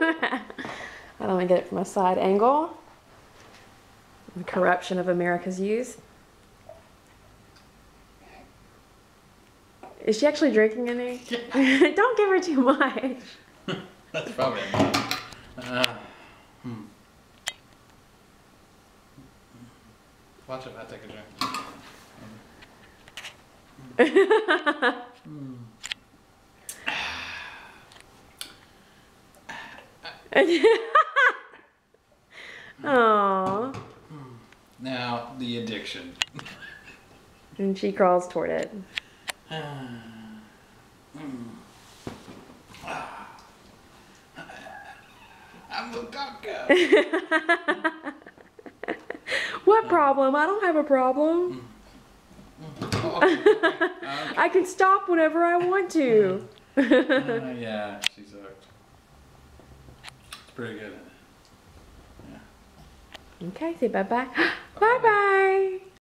I don't want to get it from a side angle. The corruption of America's youth. Is she actually drinking any? Yeah. Don't give her too much. That's probably enough. Watch if I take a drink. Aww. Now, the addiction. And she crawls toward it. I'm a taco. What problem? I don't have a problem. I can stop whenever I want to. Yeah, she's hooked. It's pretty good. Yeah. Okay, say bye-bye. Bye-bye.